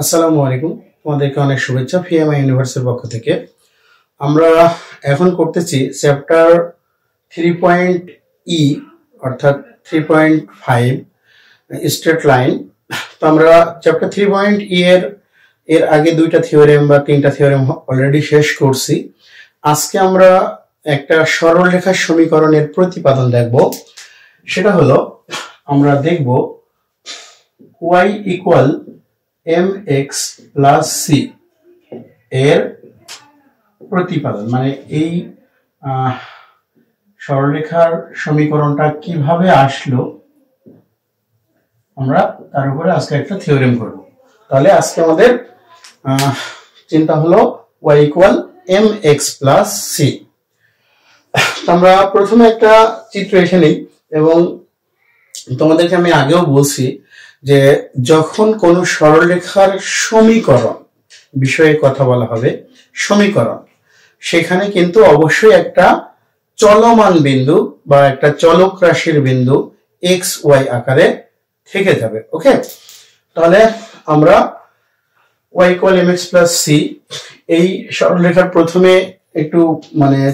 আসসালামু আলাইকুম, তোমাদেরকে অনেক শুভেচ্ছা ফিএমআই ইউনিভার্সিটির পক্ষ থেকে। আমরা এখন করতেছি চ্যাপ্টার 3.E অর্থাৎ 3.5 স্ট্রেট লাইন। তো আমরা চ্যাপ্টার 3.E এর আগে দুইটা থিওরেম বা তিনটা থিওরেম অলরেডি শেষ করছি। আজকে আমরা একটা সরলরেখার সমীকরণের প্রতিপাদন দেখব। সেটা হলো আমরা দেখব y equal mx plus c এর প্রতিপাদন, মানে এই সরলরেখার সমীকরণটা কিভাবে আসলো আমরা তার উপরে আজকে একটা থিওরেম করব। তাহলে আজকে আমাদের চিন্তা হলো y equal mx plus c। আমরা প্রথমে একটা চিত্র এঁকে নিই, এবং তোমাদেরকে আমি আগেও বলছি যে যখন কোন সরলরেখার সমীকরণ বিষয়ে কথা বলা হবে, সমীকরণ, সেখানে কিন্তু অবশ্যই একটা চলমান বিন্দু বা একটা চলক রাশির বিন্দু এক্স ওয়াই আকারে থেকে যাবে। ওকে, তাহলে আমরা y equal mx plus c এই সরলরেখার প্রথমে একটু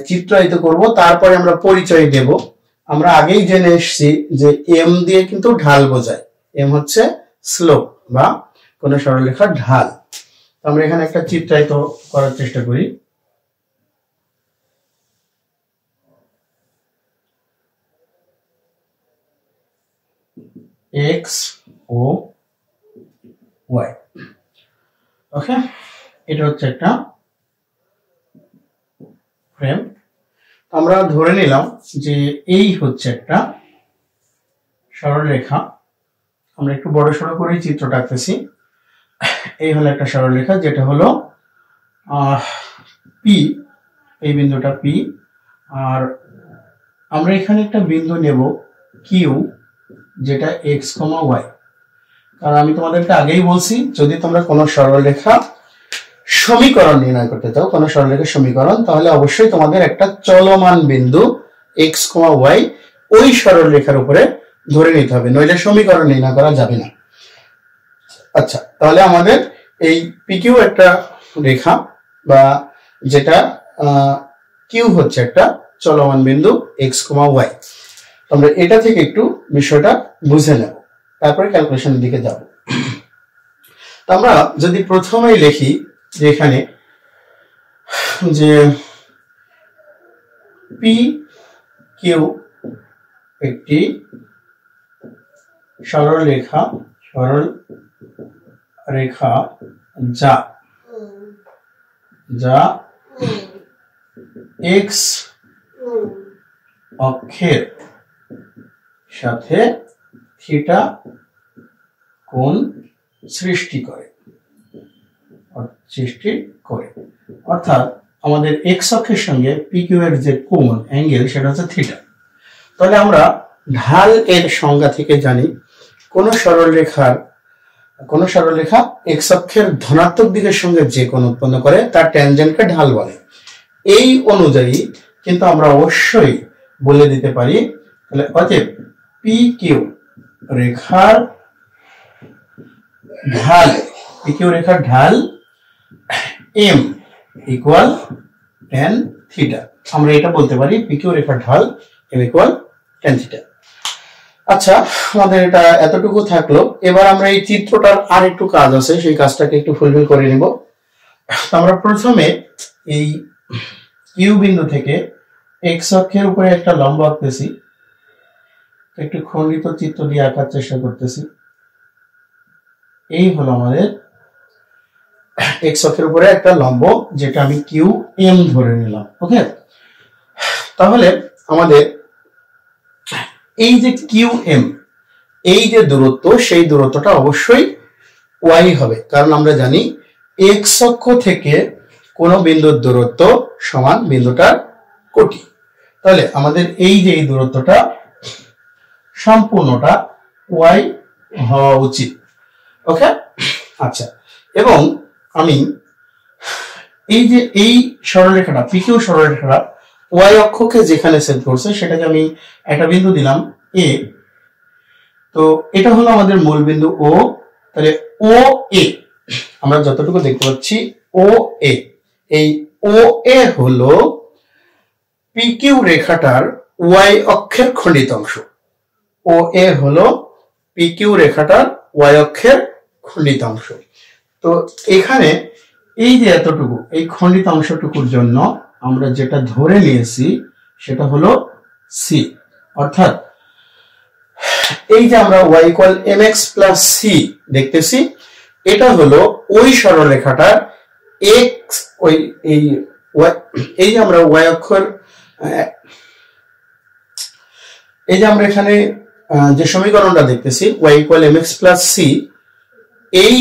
চিত্রায়িত করব, তারপরে আমরা পরিচয় দেব। আমরা আগেই জেনে এসেছি যে m দিয়ে কিন্তু ঢাল বোঝায়, m হচ্ছে স্লোপ বা কোন সরলরেখার ঢাল। আমরা এখানে একটা চিত্রায়িত করার চেষ্টা করি। x ও y, ওকে, এটা হচ্ছে একটা ফ্রেম। আমরা ধরে নিলাম যে এই হচ্ছে একটা সরলরেখা। আমরা একটু বড় সড়ো করে চিত্রটা আঁকতেছি। এই হলো একটা সরলরেখা, যেটা হলো পি, এই বিন্দুটা পি, আর আমরা এখানে একটা বিন্দু নেব কিউ, যেটা এক্স কমা ওয়াই। কারণ আমি তোমাদেরকে আগেই বলছি, যদি তোমরা কোনো সরলরেখা সমীকরণ নির্ণয় করতে চাও, কোনো সরলরেখার সমীকরণ, তাহলে অবশ্যই তোমাদের একটা চলমান বিন্দু এক্স কমা ওয়াই ওই সরলরেখার উপরে ধরে নিতে হবে, নইলে সমীকরণ নির্ণয় করা যাবে না। আচ্ছা, তাহলে আমাদের এই পিকিউ একটা রেখা, বা যেটা কিউ হচ্ছে একটা চলমান বিন্দু এক্স কমা ওয়াই। আমরা এটা থেকে একটু বিষয়টা বুঝে নেব, তারপরে ক্যালকুলেশনের দিকে যাব। আমরা যদি প্রথমেই লিখি যে এখানে যে পি কিউ একটি সরল রেখা যা এক্স অক্ষের সাথে থিটা কোণ সৃষ্টি করে, অর্থাৎ আমাদের এক্স অক্ষের সঙ্গে পি কিউ এর যে কোণ অ্যাঙ্গেল, সেটা হচ্ছে থিটা। তাহলে আমরা ঢাল এর সংজ্ঞা থেকে জানি কোন সরলরেখা এক্স অক্ষের ধনাত্মক দিকের সঙ্গে যে কোণ উৎপন্ন করে তার ট্যানজেন্টকে ঢাল বলে। এই অনুযায়ী কিন্তু আমরা অবশ্যই বলে দিতে পারি, তাহলে অতএব পি কিউ রেখার ঢাল এম ইকুয়াল ট্যান থিটা। আমরা এটা বলতে পারি পি কিউ রেখার ঢাল এম ইকুয়াল ট্যান থিটা। আচ্ছা, আমাদের এটা এতটুকু থাকলো। এবার আমরা এই চিত্রটার আর একটু কাজ আছে, সেই কাজটাকে একটু ফুলফিল করে নিব। আমরা প্রথমে এই কিউ বিন্দু থেকে এক্স অক্ষের উপরে একটা লম্ব আঁকতেছি, একটু খণ্ডিত চিত্র দিয়ে আঁকার চেষ্টা করতেছি। এই হলো আমাদের এক্স অক্ষের উপরে একটা লম্ব, যেটা আমি কিউ এম ধরে নিলাম। ওকে, তাহলে আমাদের এই যে কিউ এম, এই যে দূরত্ব, সেই দূরত্বটা অবশ্যই ওয়াই হবে, কারণ আমরা জানি এক্স অক্ষ থেকে কোন বিন্দুর দূরত্ব সমান বিন্দুটার কোটি। তাহলে আমাদের এই যে এই দূরত্বটা সম্পূর্ণটা ওয়াই হওয়া উচিত। ওকে, আচ্ছা, এবং আমি এই যে এই সরলরেখাটা পিকিউ সরলরেখাটা ওয়াই অক্ষকে যেখানে ছেদ করছে, সেটাকে আমি একটা বিন্দু দিলাম এ। তো এটা হলো আমাদের মূল বিন্দু ও, তাহলে ও এ আমরা যতটুকু দেখতে পাচ্ছি ও এ, এই ও এ হলো পিকিউ রেখাটার ওয়াই অক্ষের খণ্ডিত অংশ। ও এ হলো পিকিউ রেখাটার ওয়াই অক্ষের খণ্ডিত অংশ। তো এখানে এই যে এতটুকু, এই খণ্ডিত অংশটুকুর জন্য আমরা যেটা ধরে নিয়েছি সেটা হলো সি, অর্থাৎ এই যে আমরা y equal mx plus C দেখতেছি, এটা হলো ওই সরলরেখাটার x, ওই এই যে আমরা y অক্ষর, এই যে আমরা এখানে যে সমীকরণটা দেখতেছি y equal mx plus C, এই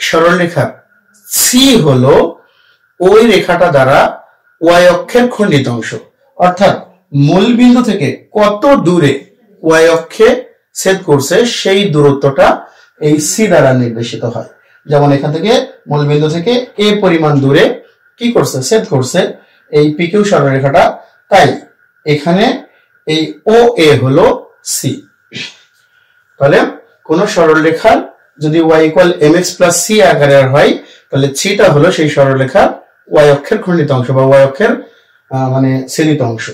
সরলরেখার সি হলো ওই রেখাটা দ্বারা y অক্ষের খণ্ডিত অংশ, অর্থাৎ মূল বিন্দু থেকে কত দূরে y অক্ষে ছেদ করছে সেই দূরত্বটা এই সি দ্বারা নির্দেশিত হয়। যেমন এখান থেকে মূল বিন্দু থেকে এ পরিমাণ দূরে কি করছে, ছেদ করছে এই পিকিউ সরলরেখাটা, তাই এখানে এই ও এ হলো সি। তাহলে কোন সরলরেখার যদি y equal mx plus C আকারের হয়, তাহলে সিটা হলো সেই সরলরেখার y অক্ষের খণ্ডিত অংশ বা y অক্ষের মানে ছেদিত অংশ।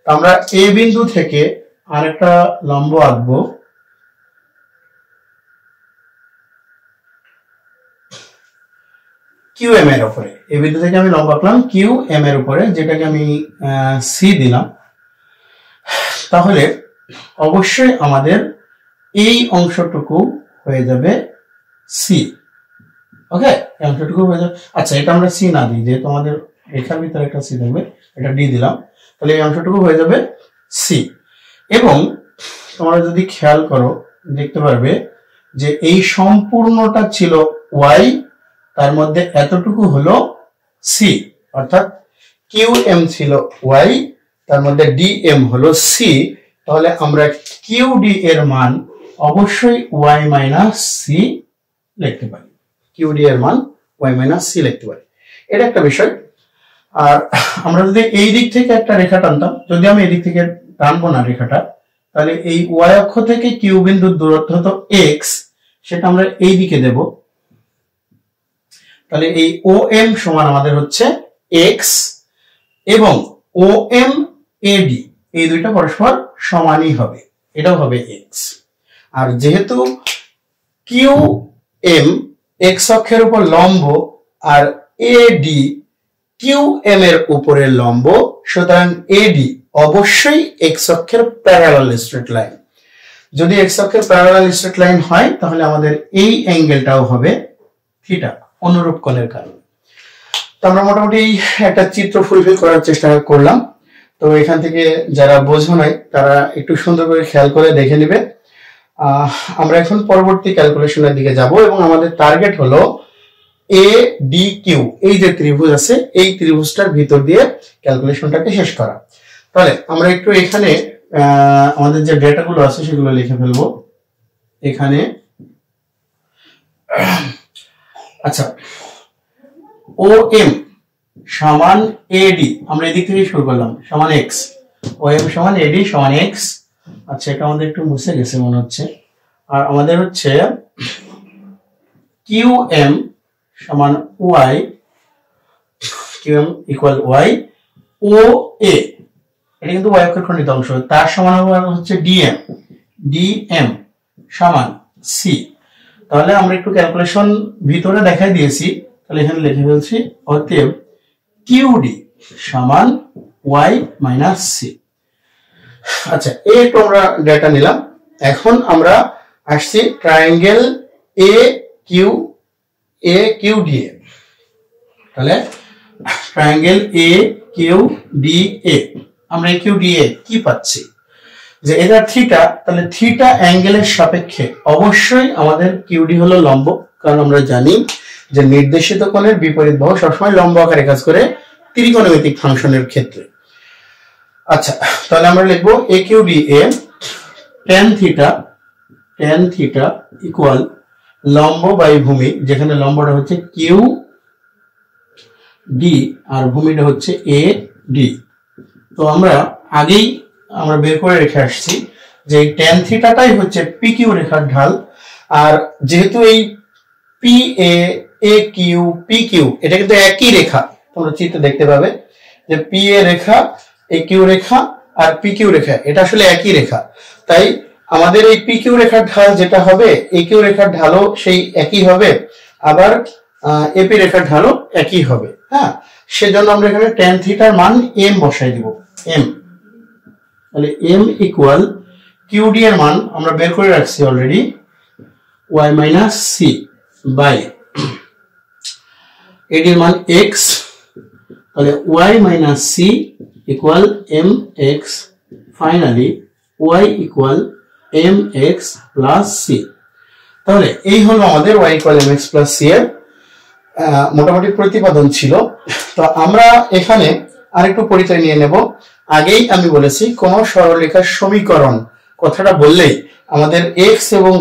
আমরা এ বিন্দু থেকে আরেকটা লম্ব আঁকবো, কিউ এম এর উপরে। এই বিন্দু থেকে আমি লম্ব আঁকলাম কিউ এম এর উপরে, যেটাকে আমি সি দিলাম। তাহলে অবশ্যই আমাদের এই অংশটুকু হয়ে যাবে সি। ওকে, এই অংশটুকু হয়ে যাবে। আচ্ছা, এটা আমরা সি না দিই, যেহেতু আমাদের রেখার ভিতরে একটা সি থাকবে, এটা ডি দিলাম। তাহলে এই অংশটুকু হয়ে যাবে সি। এবং তোমরা যদি খেয়াল করো দেখতে পারবে যে এই সম্পূর্ণটা ছিল ওয়াই, তার মধ্যে এতটুকু হলো সি, অর্থাৎ কিউ এম ছিল ওয়াই, তার মধ্যে ডি এম হলো সি। তাহলে আমরা কিউ ডি এর মান অবশ্যই ওয়াই মাইনাস সি লিখতে পারি, কিউ ডি এর মান ওয়াই মাইনাস সি লিখতে পারি। এটা একটা বিষয়। আর আমরা যদি এই দিক থেকে একটা রেখা টানতাম, যদি আমি এই দিক থেকে টানবো না রেখাটা, তাহলে এই ওয়াই অক্ষ থেকে কিউ বিন্দুর দূরত্ব হতো এক্স, সেটা আমরা এই দিকে দেব। তাহলে এই ও এম সমান আমাদের হচ্ছে এক্স এবং ও এম এডি, এই দুইটা পরস্পর সমানই হবে, এটাও হবে এক্স। আর যেহেতু কিউ এম এক্স অক্ষের উপর লম্ব আর এডি কিউ এম এর উপরে লম্ব, সুতরাং এডি অবশ্যই এক্স অক্ষের প্যারালাল স্ট্রেট লাইন। যদি এক্স অক্ষের প্যারালাল স্ট্রেট লাইন হয়, তাহলে আমাদের এই অ্যাঙ্গেলটাও হবে থিটা, অনুরূপ কোণের কারণে। তো আমরা মোটামুটি একটা চিত্র ফুলফিল করার চেষ্টা করলাম। তো এখান থেকে যারা বোঝো নাই তারা একটু সুন্দর করে খেয়াল করে দেখে নেবে। আমরা এখন পরবর্তী ক্যালকুলেশনের দিকে যাব এবং আমাদের টার্গেট হলো এ ডি কিউ, এই যে ত্রিভুজ আছে এই ত্রিভুজটার ভিতর দিয়ে ক্যালকুলেশনটাকে শেষ করা। তাহলে আমরা একটু এখানে আমাদের যে ডেটাগুলো আছে সেগুলো লিখে ফেলবো এখানে। আচ্ছা, ও এম সমান এডি, আমরা এদিক থেকে শুরু করলাম, সমান এক্স। ও এম সমান এডি সমান এক্স। আচ্ছা, এটা আমাদের একটু মুছে গেছে মনে হচ্ছে। আর আমাদের হচ্ছে কিউ এম সমান Y, Q M equal Y, ও এ এটা কিন্তু ওয়াই অক্ষের খণ্ডিত অংশ, তার সমান হচ্ছে ডিএম, ডিএম সমান সি। তাহলে আমরা একটু ক্যালকুলেশন ভিতরে দেখাই দিয়েছি, তাহলে এখানে লিখে ফেলছি অতএব কিউডি সমান ওয়াই মাইনাস সি। আচ্ছা, এই একটু আমরা ডেটা নিলাম। এখন আমরা আসছি triangle A Q D A. তাহলে triangle A Q D A, আমরা এ কিউ ডি এ কি পাচ্ছি যে এটা থিটা, তাহলে থিটা অ্যাঙ্গেলের সাপেক্ষে অবশ্যই আমাদের কিউডি হলো লম্ব, কারণ আমরা জানি যে নির্দেশিত কোণের বিপরীত বাহু সবসময় লম্ব আকারে কাজ করে ত্রিকোণমিতিক ফাংশনের ক্ষেত্রে। আচ্ছা, তাহলে আমরা লিখবো A Q D A tan theta equal লম্ব বাই ভূমি, যেখানে লম্বটা হচ্ছে কিউ ডি আর ভূমিটা হচ্ছে এ ডি। তো আমরা আগেই বের করে রেখে আসছি যে tan থিটাটাই হচ্ছে পি কিউ রেখার ঢাল। আর যেহেতু এই P A A Q P Q, এটা কিন্তু একই রেখা, তোমরা চিত্রে দেখতে পাবে যে পি এ রেখা, এ কিউ রেখা আর পি কিউ রেখা, এটা আসলে একই রেখা। তাই আমাদের এই পি কিউ রেখার ঢাল যেটা হবে, এ কিউ রেখার ঢালও সেই একই হবে, আবার এপি রেখার ঢালও একই হবে। হ্যাঁ, সেজন্য আমরা এখানে tan থিটার মান m বসাই দিব, m। তাহলে m ইকুয়াল কিউডি এর মান আমরা বের করে রাখছি already, y minus C by এডি এর মান x, তাহলে y minus C equal M X, finally y equal M X plus C. তাহলে এই হলো আমাদের y equal M X plus C এর মোটামুটি প্রতিপাদন ছিল। তো আমরা এখানে আরেকটু পরিচয় নিয়ে নেব। আগেই আমি বলেছি কোন সরলরেখার সমীকরণ কথাটা বললেই আমাদের x এবং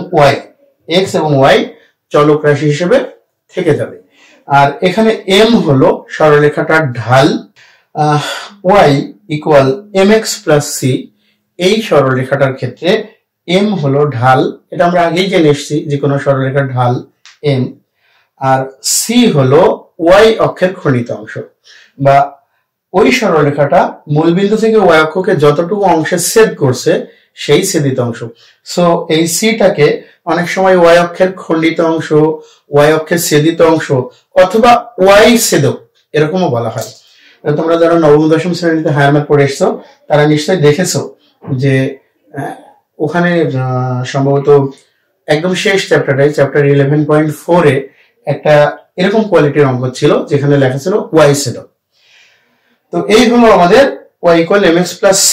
y চলক রাশি হিসেবে থেকে যাবে। আর এখানে m হলো সরলরেখাটার ঢাল, y equal mx plus c, এই সরলরেখাটার ক্ষেত্রে m হলো ঢাল, এটা আমরা আগেই জেনে এসেছি যে কোনো সরলরেখার ঢাল m, আর c হলো y অক্ষের খণ্ডিত অংশ, বা ওই সরলরেখাটা মূলবিন্দু থেকে y অক্ষকে যতটুকু অংশে ছেদ করছে সেই ছেদিত অংশ। সো এই সিটাকে অনেক সময় y অক্ষের খণ্ডিত অংশ, y অক্ষের ছেদিত অংশ অথবা y ছেদক এরকমও বলা হয়। তোমরা যারা নবম দশম শ্রেণীতে হায়ার ম্যাথ পড়ে এসছো তারা নিশ্চয়ই দেখেছো যে ওখানে সম্ভবত একদম শেষ চ্যাপ্টারটাই, চ্যাপ্টার 11.4 এ একটা এরকম কোয়ালিটির অঙ্ক ছিল যেখানে লেখা ছিল y ছেদক। তো এই হলো আমাদের y equal mx plus c।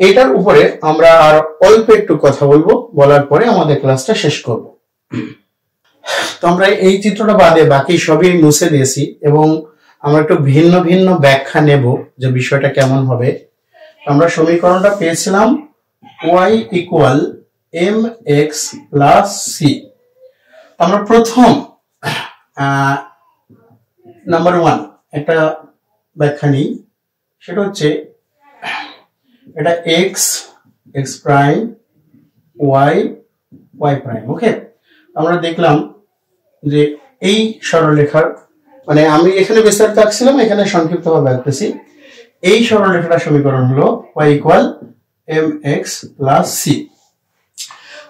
এটার উপরে আমরা আর অল্প একটু কথা বলবো, বলার পরে আমাদের ক্লাসটা শেষ করব। তো আমরা এই চিত্রটা বাদে বাকি সবই মুছে দিয়েছি এবং আমরা একটু ভিন্ন ভিন্ন ব্যাখ্যা নেব যে বিষয়টা কেমন হবে। আমরা সমীকরণটা পেয়েছিলাম y equal mx plus c। আমরা প্রথম নাম্বার 1 একটা ব্যাখ্যা নিই, সেটা হচ্ছে এটা x প্রাইম y প্রাইম। ওকে, আমরা দেখলাম যে এই সরলরেখার, মানে আমি এখানে বিস্তারিত আঁকছিলাম, এখানে সংক্ষিপ্তভাবে আঁকতেছি। এই সরলরেখাটার সমীকরণ হলো y equal mx plus c।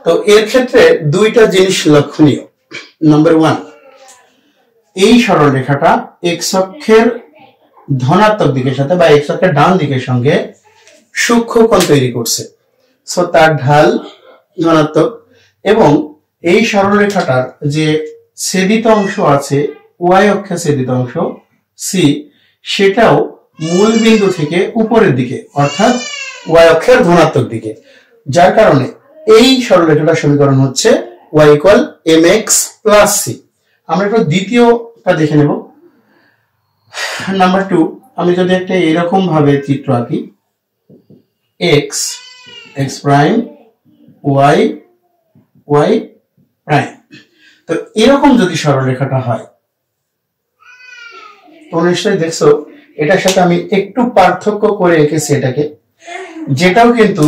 তো এর ক্ষেত্রে দুইটা জিনিস লক্ষণীয়। নাম্বার 1, এই সরলরেখাটা x অক্ষের ধনাত্মক দিকের সাথে বা x অক্ষের ডান দিকের সঙ্গে সূক্ষ্মকোণ তৈরি করছে, সো তার ঢাল ধনাত্মক, এবং এই সরলরেখাটার যে ছেদিত অংশ আছে y অক্ষের ছেদিত অংশ c, সেটাও মূল বিন্দু থেকে উপরের দিকে অর্থাৎ y অক্ষের ধনাত্মক দিকে, যার কারণে এই সরলরেখাটার সমীকরণ হচ্ছে y equal mx plus c। আমরা একটু দ্বিতীয়টা দেখে নেব। নাম্বার 2, আমি যদি একটা এরকম ভাবে চিত্র আঁকি, x প্রাইম y প্রাইম, তো এরকম যদি সরলরেখাটা হয়, তোমরা নিশ্চয়ই দেখছো এটার সাথে আমি একটু পার্থক্য করে এঁকেছি এটাকে, যেটাও কিন্তু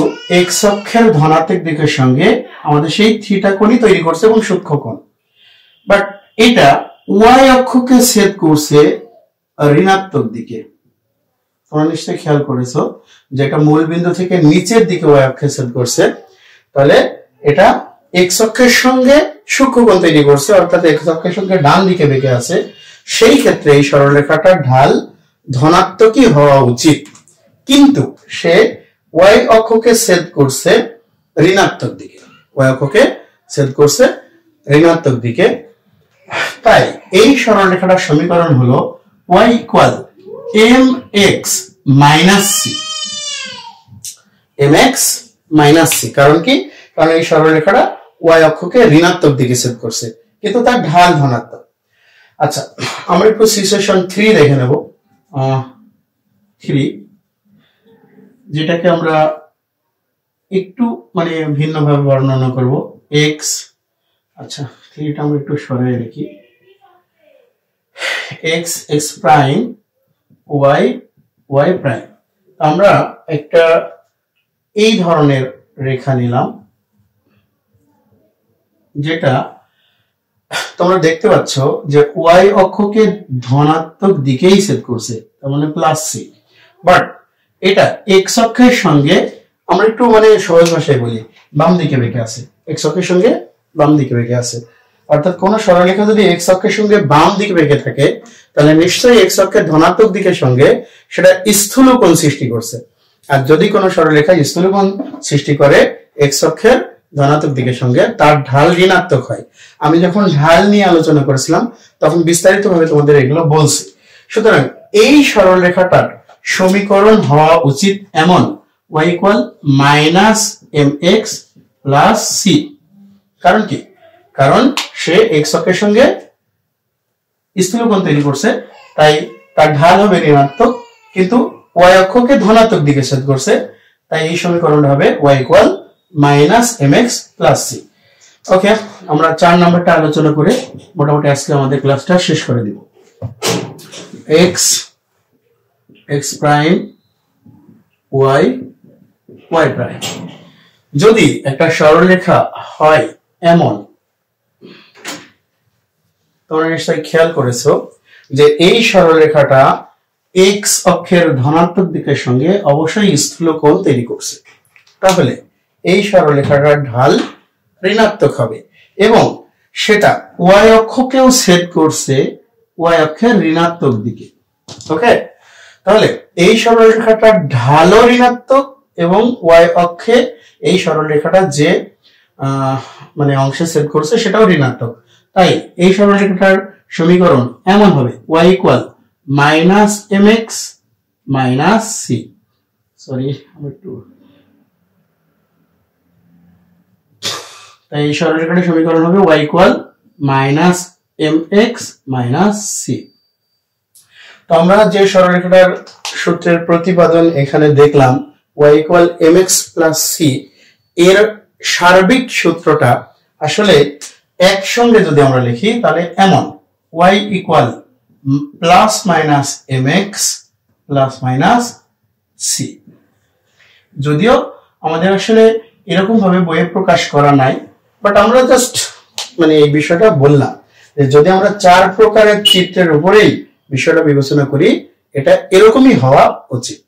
x অক্ষের ধনাত্মক দিকের সঙ্গে আমাদের সেই থিটা কোণই তৈরি করছে এবং সূক্ষ্মকোণ, বাট এটা y অক্ষকে ছেদ করছে ঋণাত্মক দিকে। তোমরা নিশ্চয়ই খেয়াল করেছো যে এটা মূল বিন্দু থেকে নিচের দিকে y অক্ষে ছেদ করছে, তাহলে এটা x অক্ষের সঙ্গে সূক্ষ্মকোণ তৈরি করছে, অর্থাৎ x অক্ষের সঙ্গে ডান দিকে বেঁকে আছে। সেই ক্ষেত্রে এই সরলরেখাটার ঢাল ধনাত্মকই হওয়া উচিত, কিন্তু সে y অক্ষকে ছেদ করছে ঋণাত্মক দিকে, y অক্ষকে ছেদ করছে ঋণাত্মক দিকে। তাই এই সরলরেখাটার সমীকরণ হলো y equal mx minus c, mx minus c। কারণ কি? কারণ এই সরলরেখাটা y অক্ষকে ঋণাত্মক দিকে ছেদ করছে, কিন্তু তার ঢাল ধনাত্মক। আচ্ছা, আমরা একটু সিচুয়েশন 3 দেখে নেব। 3, যেটাকে আমরা একটু মানে ভিন্নভাবে বর্ণনা করব। x, আচ্ছা 3টা আমরা একটু সরিয়ে রাখি, x প্রাইম y প্রাইম। আমরা একটা এই ধরনের রেখা নিলাম, যেটা তোমরা দেখতে পাচ্ছ যে ওয়াই অক্ষকে ধনাত্মক দিকেই সেট করছে, তার মানে প্লাস সি। বাট এটা এক্স অক্ষের সঙ্গে আমরা একটু মানে সহজ ভাষায় বলি বাম দিকে বেঁকে আছে, এক্স অক্ষের সঙ্গে বাম দিকে বেঁকে আছে। অর্থাৎ কোন সরলরেখা যদি এক্স অক্ষের সঙ্গে বাম দিকে বেঁকে থাকে তাহলে নিশ্চয়ই এক্স অক্ষের ধনাত্মক দিকের সঙ্গে সেটা স্থূলকোণ সৃষ্টি করছে। আর যদি কোনো সরলরেখা স্থূলকোণ সৃষ্টি করে এক্স অক্ষের ধনাত্মক দিকের সঙ্গে, তার ঢাল ঋণাত্মক হয়। আমি যখন ঢাল নিয়ে আলোচনা করেছিলাম তখন বিস্তারিতভাবে তোমাদের এগুলো বলছি। সুতরাং এই সরলরেখাটার সমীকরণ হওয়া উচিত এমন y equal -mx plus c। কারণ কি? কারণ সে এক্স অক্ষের সঙ্গে স্থূলকোণ তৈরি করছে, তাই তার ঢাল হবে ঋণাত্মক, কিন্তু y অক্ষকে ধনাত্মক দিকে ছেদ করছে, তাই এই সমীকরণটা হবে y equal -mx plus c। ওকে, আমরা 4 নম্বরটা আলোচনা করে মোটামুটি আজকে আমাদের ক্লাসটা শেষ করে দিব। x prime y y prime যদি একটা সরলরেখা হয় এমন, তোমরা নিশ্চয়ই খেয়াল করেছো যে এই সরলরেখাটা x অক্ষের ধনাত্মক দিকের সঙ্গে অবশ্যই স্থূলকোণ তৈরি করছে, তাহলে এই সরলরেখাটার ঢাল ঋণাত্মক হবে এবং সেটা y অক্ষকেও ছেদ করছে y অক্ষের ঋণাত্মক দিকে। ওকে, তাহলে এই সরলরেখাটার ঢালও ঋণাত্মক এবং y অক্ষে এই সরলরেখাটা যে মানে অংশে ছেদ করছে সেটাও ঋণাত্মক, তাই এই সরলরেখাটার সমীকরণ এমন হবে y equal -mx - c। Sorry, তাই এই সরলরেখাটার সমীকরণ হবে y ইকুয়াল -mx - c। তো আমরা যে সরলরেখাটার সূত্রের প্রতিপাদন এখানে দেখলাম y equal mx plus c, এর সার্বিক সূত্রটা আসলে একসঙ্গে যদি আমরা লিখি তাহলে এমন y ইকুয়াল +-mx +-c। যদিও আমাদের আসলে এরকম ভাবে বইয়ে প্রকাশ করা নাই, বাট আমরা জাস্ট মানে এই বিষয়টা বললাম যে যদি আমরা 4 প্রকারের চিত্রের উপরেই বিষয়টা বিবেচনা করি এটা এরকমই হওয়া উচিত।